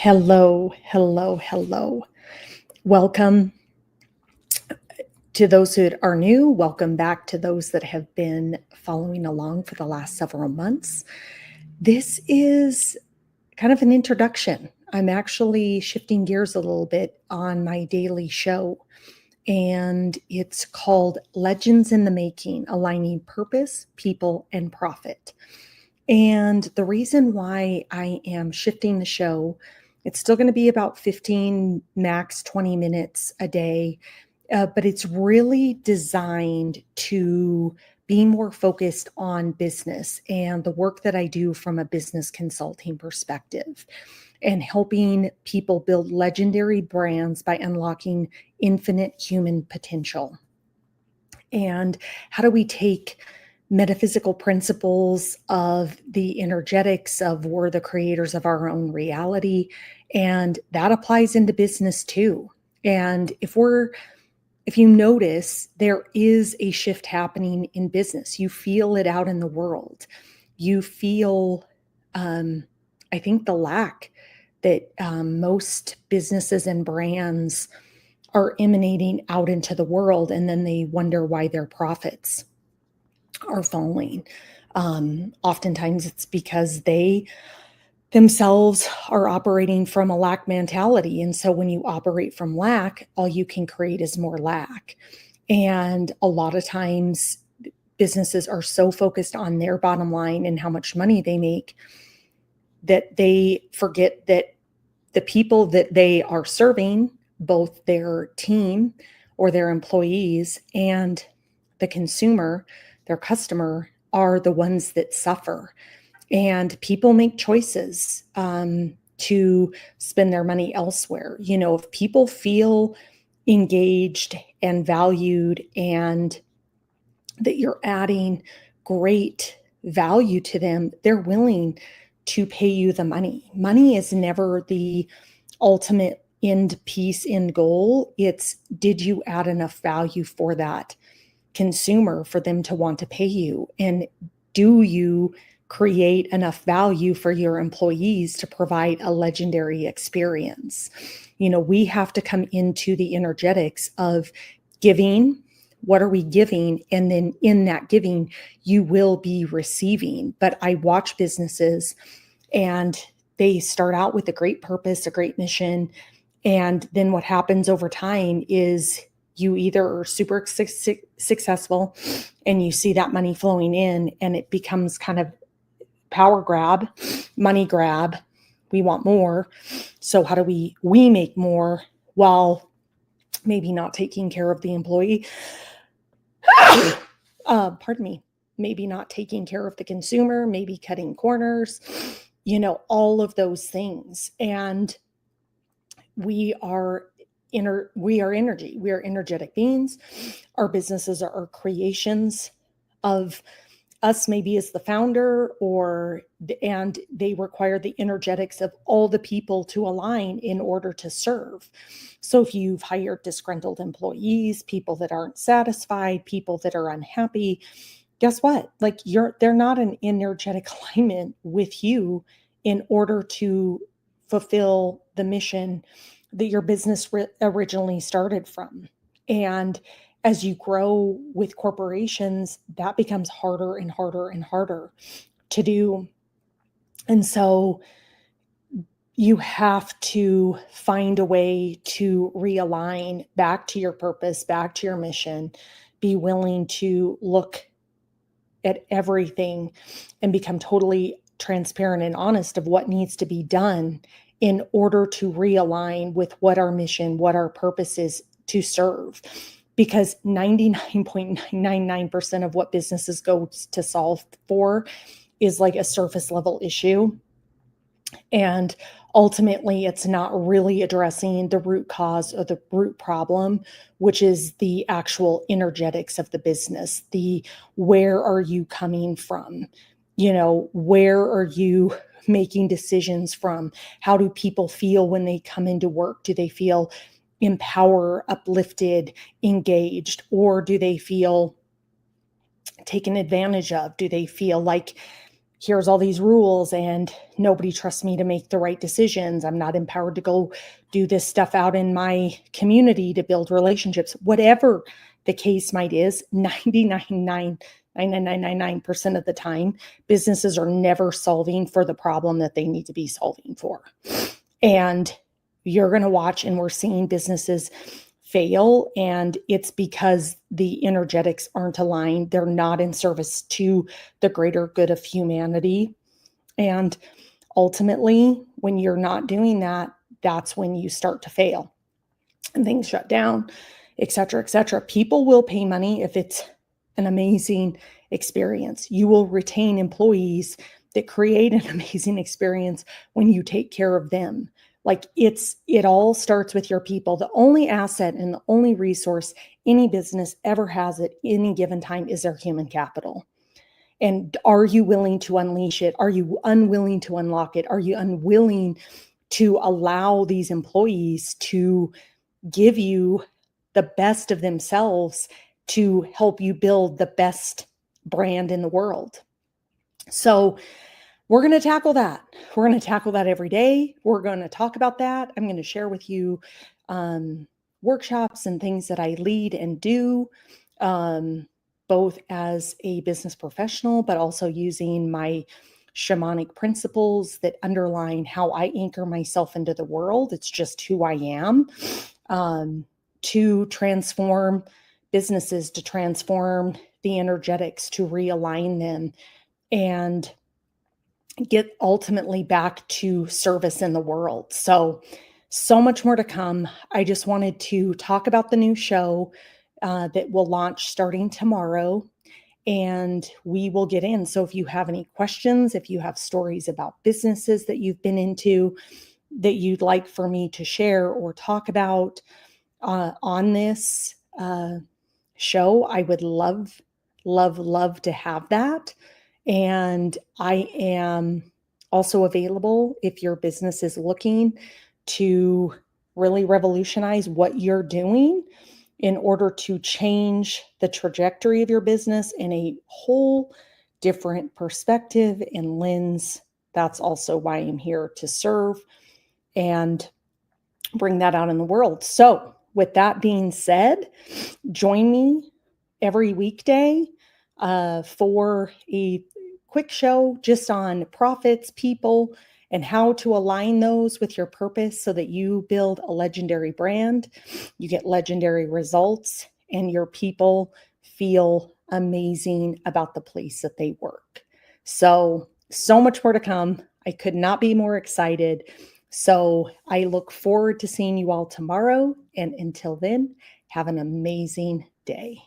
Hello, hello, hello. Welcome to those that are new. Welcome back to those that have been following along for the last several months. This is kind of an introduction. I'm actually shifting gears a little bit on my daily show, and it's called Legends in the Making, Aligning Purpose, People, and Profit. And the reason why I am shifting the show, it's still going to be about 15, max 20 minutes a day, but it's really designed to be more focused on business and the work that I do from a business consulting perspective and helping people build legendary brands by unlocking infinite human potential. And how do we take metaphysical principles of the energetics of we're the creators of our own reality, and that applies into business too. And if you notice, there is a shift happening in business. You feel it out in the world. You feel, I think, the lack that most businesses and brands are emanating out into the world, and then they wonder why their profits are falling. Oftentimes it's because they themselves are operating from a lack mentality. And so when you operate from lack, all you can create is more lack. And a lot of times businesses are so focused on their bottom line and how much money they make that they forget that the people that they are serving, both their team or their employees and the consumer, their customer, are the ones that suffer. And people make choices to spend their money elsewhere. You know, if people feel engaged and valued and that you're adding great value to them, they're willing to pay you the money. Money is never the ultimate end piece, end goal. It's, did you add enough value for that consumer for them to want to pay you? And do you create enough value for your employees to provide a legendary experience? You know, we have to come into the energetics of giving. What are we giving? And then in that giving, you will be receiving. But I watch businesses and they start out with a great purpose, a great mission. And then what happens over time is you either are super successful and you see that money flowing in and it becomes kind of power grab, money grab. We want more. So how do we make more while maybe not taking care of the employee? Pardon me. Maybe not taking care of the consumer, maybe cutting corners, you know, all of those things. And we are energy. We are energetic beings. Our businesses are creations of us, maybe as the founder, and they require the energetics of all the people to align in order to serve. So if you've hired disgruntled employees, people that aren't satisfied, people that are unhappy, guess what? Like they're not an energetic alignment with you in order to fulfill the mission that your business originally started from. And as you grow with corporations, that becomes harder and harder and harder to do. And so you have to find a way to realign back to your purpose, back to your mission, be willing to look at everything and become totally transparent and honest of what needs to be done in order to realign with what our mission, what our purpose is to serve. Because 99.99% of what businesses go to solve for is like a surface level issue. And ultimately, it's not really addressing the root cause or the root problem, which is the actual energetics of the business. Where are you coming from? You know, where are you making decisions from? How do people feel when they come into work? Do they feel empowered, uplifted, engaged, or do they feel taken advantage of? Do they feel like, here's all these rules and nobody trusts me to make the right decisions. I'm not empowered to go do this stuff out in my community to build relationships. Whatever the case might is, 99.99999% of the time, businesses are never solving for the problem that they need to be solving for. And you're going to watch, and we're seeing businesses fail, and it's because the energetics aren't aligned. They're not in service to the greater good of humanity. And ultimately, when you're not doing that, that's when you start to fail and things shut down, et cetera, et cetera. People will pay money if it's an amazing experience. You will retain employees that create an amazing experience when you take care of them. Like it all starts with your people. The only asset and the only resource any business ever has at any given time is their human capital. And are you willing to unleash it? Are you unwilling to unlock it? Are you unwilling to allow these employees to give you the best of themselves to help you build the best brand in the world? So we're going to tackle that. We're going to tackle that every day. We're going to talk about that. I'm going to share with you workshops and things that I lead and do, both as a business professional, but also using my shamanic principles that underline how I anchor myself into the world. It's just who I am, to transform businesses, to transform the energetics, to realign them, and get ultimately back to service in the world. So much more to come. I just wanted to talk about the new show that will launch starting tomorrow, and we will get in. So if you have any questions, if you have stories about businesses that you've been into that you'd like for me to share or talk about on this show, I would love to have that. And I am also available if your business is looking to really revolutionize what you're doing in order to change the trajectory of your business in a whole different perspective and lens. That's also why I'm here, to serve and bring that out in the world. So with that being said, join me every weekday for a quick show just on profits, people, and how to align those with your purpose so that you build a legendary brand, you get legendary results, and your people feel amazing about the place that they work. So much more to come. I could not be more excited. So I look forward to seeing you all tomorrow. And until then, have an amazing day.